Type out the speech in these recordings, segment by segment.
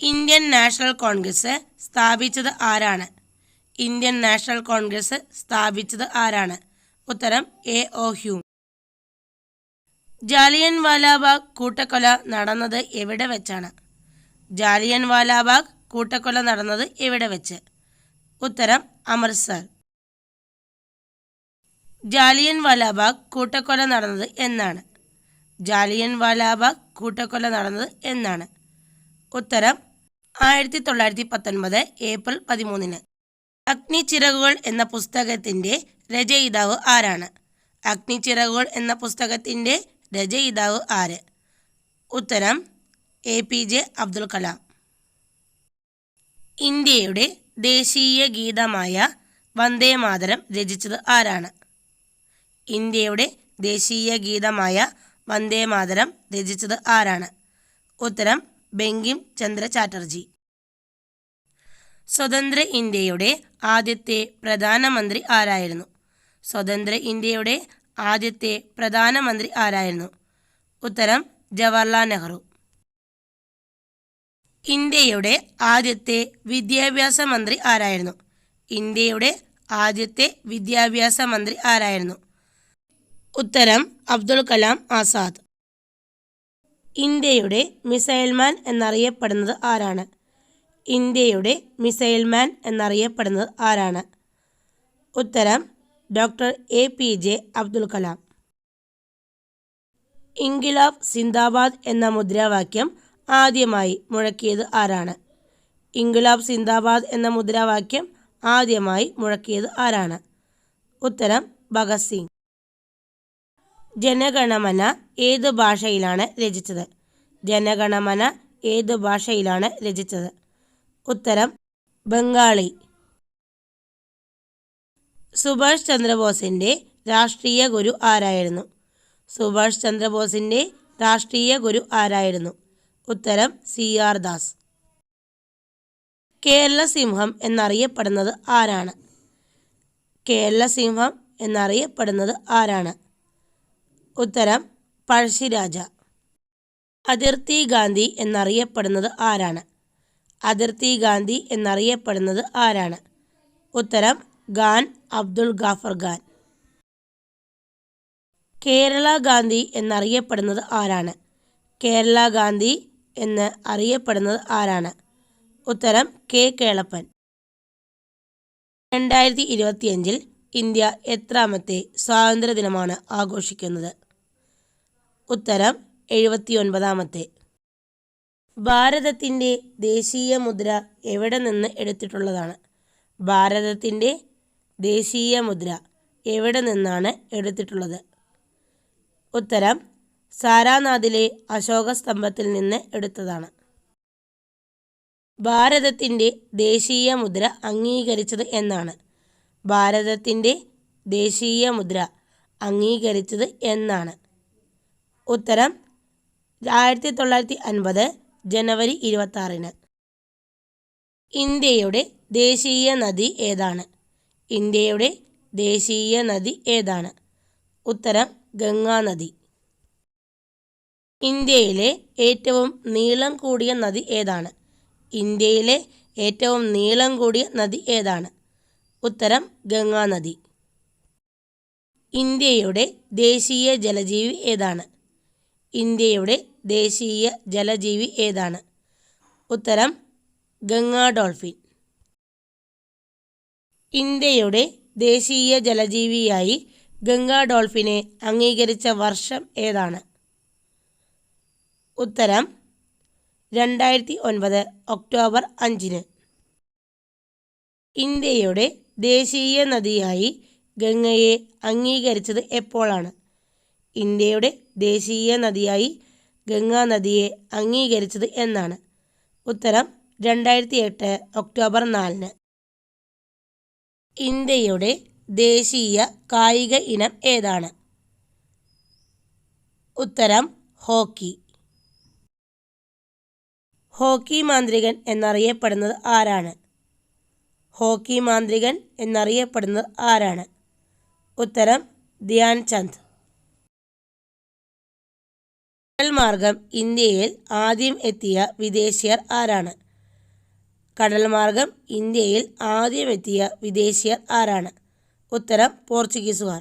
Indian national Congress സ്ഥാപിച്ചത് ആരാണ്? Indian national Congress സ്ഥാപിച്ചത് ആരാണ്? ഉത്തരം A.O. ഹ്യൂം. ജാലിയൻ വാലാബാഗ് കൂട്ടക്കൊല നടന്നത് എവിടെ വെച്ചാണ്? ജാലിയൻ വാലാബാഗ് കൂട്ടക്കൊല നടന്നത് എവിടെ വെച്ച്? ഉത്തരം അമൃത്സർ. ജാലിയൻ വാലാബാഗ് കൂട്ടക്കൊല നടന്നത് എന്നാണ്? ജാലിയൻ വാലാബാഗ് കൂട്ടക്കൊല നടന്നത് എന്നാണ്? ഉത്തരം 1919 ഏപ്രിൽ 13. അഗ്നിച്ചിറകുകൾ എന്ന പുസ്തകത്തിൻ്റെ രചയിതാവ് ആരാണ്? അഗ്നിച്ചിറകുകൾ എന്ന പുസ്തകത്തിൻ്റെ രചയിതാവ് ആര്? ഉത്തരം APJ അബ്ദുൽ കലാം. ഇന്ത്യയുടെ ദേശീയ ഗീതമായ വന്ദേമാതരം രചിച്ചത് ആരാണ്? ഇന്ത്യയുടെ ദേശീയ ഗീതമായ വന്ദേമാതരം രചിച്ചത് ആരാണ്? ഉത്തരം ബങ്കിം ചന്ദ്ര ചാറ്റർജി. സ്വതന്ത്ര ഇന്ത്യയുടെ ആദ്യത്തെ പ്രധാനമന്ത്രി ആരായിരുന്നു? സ്വതന്ത്ര ഇന്ത്യയുടെ ആദ്യത്തെ പ്രധാനമന്ത്രി ആരായിരുന്നു? ഉത്തരം ജവഹർലാൽ നെഹ്റു. ഇന്ത്യയുടെ ആദ്യത്തെ വിദ്യാഭ്യാസ മന്ത്രി ആരായിരുന്നു? ഇന്ത്യയുടെ ആദ്യത്തെ വിദ്യാഭ്യാസ മന്ത്രി ആരായിരുന്നു? ഉത്തരം അബ്ദുൽ കലാം ആസാദ്. ഇന്ത്യയുടെ മിസൈൽ മാൻ എന്നറിയപ്പെടുന്നത് ആരാണ്? ഇന്ത്യയുടെ മിസൈൽ മാൻ എന്നറിയപ്പെടുന്നത് ആരാണ്? ഉത്തരം ഡോക്ടർ APJ അബ്ദുൽ കലാം. ഇൻക്വിലാബ് സിന്ദാബാദ് എന്ന മുദ്രാവാക്യം ആദ്യമായി മുഴക്കിയത് ആരാണ്? ഇൻക്വിലാബ് സിന്ദാബാദ് എന്ന മുദ്രാവാക്യം ആദ്യമായി മുഴക്കിയത് ആരാണ്? ഉത്തരം ഭഗത് സിംഗ്. ജനഗണമന ഏത് ഭാഷയിലാണ് രചിച്ചത്? ജനഗണമന ഏത് ഭാഷയിലാണ് രചിച്ചത്? ഉത്തരം ബംഗാളി. സുഭാഷ് ചന്ദ്രബോസിൻ്റെ രാഷ്ട്രീയ ഗുരു ആരായിരുന്നു? സുഭാഷ് ചന്ദ്രബോസിൻ്റെ രാഷ്ട്രീയ ഗുരു ആരായിരുന്നു? ഉത്തരം CR ദാസ്. കേരള സിംഹം എന്നറിയപ്പെടുന്നത് ആരാണ്? കേരള സിംഹം എന്നറിയപ്പെടുന്നത് ആരാണ്? ഉത്തരം പഴശ്ശിരാജ. അതിർത്തി ഗാന്ധി എന്നറിയപ്പെടുന്നത് ആരാണ്? അതിർത്തി ഗാന്ധി എന്നറിയപ്പെടുന്നത് ആരാണ്? ഉത്തരം ഖാൻ അബ്ദുൽ ഗാഫർ ഖാൻ. കേരള ഗാന്ധി എന്നറിയപ്പെടുന്നത് ആരാണ്? കേരള ഗാന്ധി എന്ന് അറിയപ്പെടുന്നത് ആരാണ്? ഉത്തരം K കേളപ്പൻ. 2025 ഇന്ത്യ എത്രാമത്തെ സ്വാതന്ത്ര്യദിനമാണ് ആഘോഷിക്കുന്നത്? ഉത്തരം 79ാമത്തെ. ഭാരതത്തിൻ്റെ ദേശീയ മുദ്ര എവിടെ നിന്ന് എടുത്തിട്ടുള്ളതാണ്? ഭാരതത്തിൻ്റെ ദേശീയ മുദ്ര എവിടെ നിന്നാണ് എടുത്തിട്ടുള്ളത്? ഉത്തരം സാരാനാഥിലെ അശോക സ്തംഭത്തിൽ നിന്ന് എടുത്തതാണ്. ഭാരതത്തിൻ്റെ ദേശീയ മുദ്ര അംഗീകരിച്ചത് എന്നാണ്? ഭാരതത്തിൻ്റെ ദേശീയ മുദ്ര അംഗീകരിച്ചത് എന്നാണ്? ഉത്തരം 1950 ജനുവരി 26. ഇന്ത്യയുടെ ദേശീയ നദി ഏതാണ്? ഇന്ത്യയുടെ ദേശീയ നദി ഏതാണ്? ഉത്തരം ഗംഗാനദി. ഇന്ത്യയിലെ ഏറ്റവും നീളം കൂടിയ നദി ഏതാണ്? ഇന്ത്യയിലെ ഏറ്റവും നീളം കൂടിയ നദി ഏതാണ്? ഉത്തരം ഗംഗാനദി. ഇന്ത്യയുടെ ദേശീയ ജലജീവി ഏതാണ്? ഇന്ത്യയുടെ ദേശീയ ജലജീവി ഏതാണ്? ഉത്തരം ഗംഗാ ഡോൾഫിൻ. ഇന്ത്യയുടെ ദേശീയ ജലജീവിയായി ഗംഗാ ഡോൾഫിനെ അംഗീകരിച്ച വർഷം ഏതാണ്? ഉത്തരം 2009 ഒക്ടോബർ 5. ഇന്ത്യയുടെ ദേശീയ നദിയായി ഗംഗയെ അംഗീകരിച്ചത് എപ്പോഴാണ്? ഇന്ത്യയുടെ ദേശീയ നദിയായി ഗംഗാ നദിയെ അംഗീകരിച്ചത് എന്നാണ്? ഉത്തരം 2008 ഒക്ടോബർ 4. ഇന്ത്യയുടെ ദേശീയ കായിക ഇനം ഏതാണ്? ഉത്തരം ഹോക്കി. ഹോക്കി മാന്ത്രികൻ എന്നറിയപ്പെടുന്നത് ആരാണ്? ഹോക്കി മാന്ത്രികൻ എന്നറിയപ്പെടുന്നത് ആരാണ്? ഉത്തരം ധ്യാൻ ചന്ദ്. കടൽ മാർഗം ഇന്ത്യയിൽ ആദ്യം എത്തിയ വിദേശീയർ ആരാണ്? കടൽമാർഗം ഇന്ത്യയിൽ ആദ്യമെത്തിയ വിദേശീയർ ആരാണ്? ഉത്തരം പോർച്ചുഗീസുകാർ.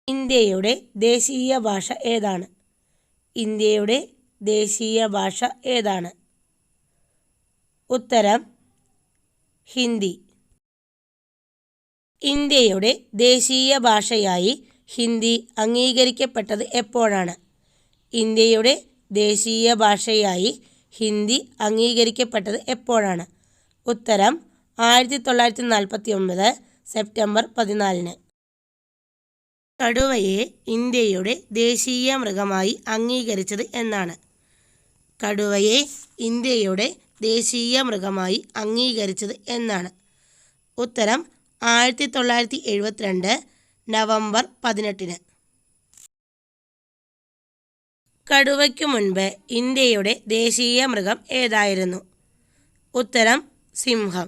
ഇന്ത്യയുടെ ദേശീയ ഭാഷ ഏതാണ്? ഇന്ത്യയുടെ ദേശീയ ഭാഷ ഏതാണ്? ഉത്തരം ഹിന്ദി. ഇന്ത്യയുടെ ദേശീയ ഭാഷയായി ഹിന്ദി അംഗീകരിക്കപ്പെട്ടത് എപ്പോഴാണ്? ഇന്ത്യയുടെ ദേശീയ ഭാഷയായി ഹിന്ദി അംഗീകരിക്കപ്പെട്ടത് എപ്പോഴാണ്? ഉത്തരം 1949 സെപ്റ്റംബർ 14. കടുവയെ ഇന്ത്യയുടെ ദേശീയ മൃഗമായി അംഗീകരിച്ചത് എന്നാണ്? കടുവയെ ഇന്ത്യയുടെ ദേശീയ മൃഗമായി അംഗീകരിച്ചത് എന്നാണ്? ഉത്തരം 1972 നവംബർ 18. കടുവയ്ക്കു മുൻപ് ഇന്ത്യയുടെ ദേശീയ മൃഗം ഏതായിരുന്നു? ഉത്തരം സിംഹം.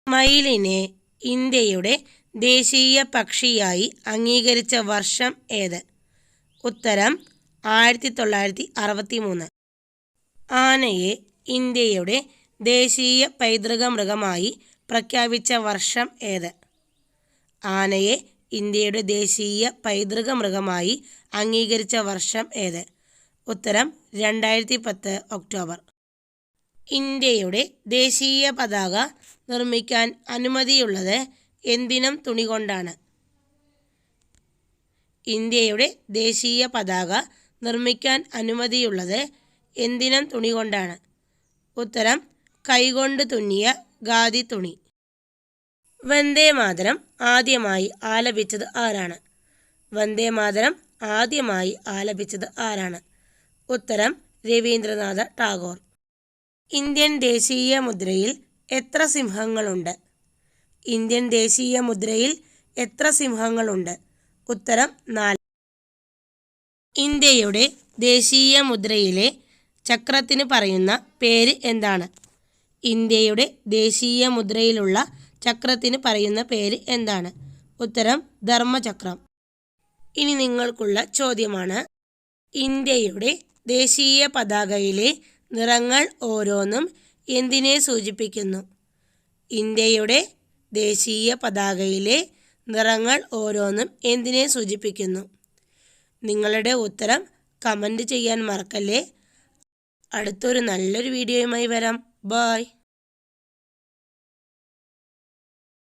മയിലിനെ ഇന്ത്യയുടെ ദേശീയ പക്ഷിയായി അംഗീകരിച്ച വർഷം ഏത്? ഉത്തരം 1963. ആനയെ ഇന്ത്യയുടെ ദേശീയ പൈതൃക മൃഗമായി പ്രഖ്യാപിച്ച വർഷം ഏത്? ആനയെ ഇന്ത്യയുടെ ദേശീയ പൈതൃക മൃഗമായി അംഗീകരിച്ച വർഷം ഏത്? ഉത്തരം 2010 ഒക്ടോബർ. ഇന്ത്യയുടെ ദേശീയ പതാക നിർമ്മിക്കാൻ അനുമതിയുള്ളത് എന്തിനം തുണി കൊണ്ടാണ്? ഇന്ത്യയുടെ ദേശീയ പതാക നിർമ്മിക്കാൻ അനുമതിയുള്ളത് എന്തിനം തുണി കൊണ്ടാണ്? ഉത്തരം കൈകൊണ്ട് തുന്നിയ ഖാദി തുണി. വന്ദേ മാതരം ആദ്യമായി ആലപിച്ചത് ആരാണ്? വന്ദേ മാതരം ആദ്യമായി ആലപിച്ചത് ആരാണ്? ഉത്തരം രവീന്ദ്രനാഥ ടാഗോർ. ഇന്ത്യൻ ദേശീയ മുദ്രയിൽ എത്ര സിംഹങ്ങളുണ്ട്? ഇന്ത്യൻ ദേശീയ മുദ്രയിൽ എത്ര സിംഹങ്ങളുണ്ട്? ഉത്തരം 4. ഇന്ത്യയുടെ ദേശീയ മുദ്രയിലെ ചക്രത്തിന് പറയുന്ന പേര് എന്താണ്? ഇന്ത്യയുടെ ദേശീയ മുദ്രയിലുള്ള ചക്രത്തിന് പറയുന്ന പേര് എന്താണ്? ഉത്തരം ധർമ്മചക്രം. ഇനി നിങ്ങൾക്കുള്ള ചോദ്യമാണ്, ഇന്ത്യയുടെ ദേശീയ പതാകയിലെ നിറങ്ങൾ ഓരോന്നും എന്തിനെ സൂചിപ്പിക്കുന്നു? ഇന്ത്യയുടെ ദേശീയ പതാകയിലെ നിറങ്ങൾ ഓരോന്നും എന്തിനെ സൂചിപ്പിക്കുന്നു? നിങ്ങളുടെ ഉത്തരം കമൻറ്റ് ചെയ്യാൻ മറക്കല്ലേ. അടുത്തൊരു നല്ലൊരു വീഡിയോയുമായി വരാം. ബൈ.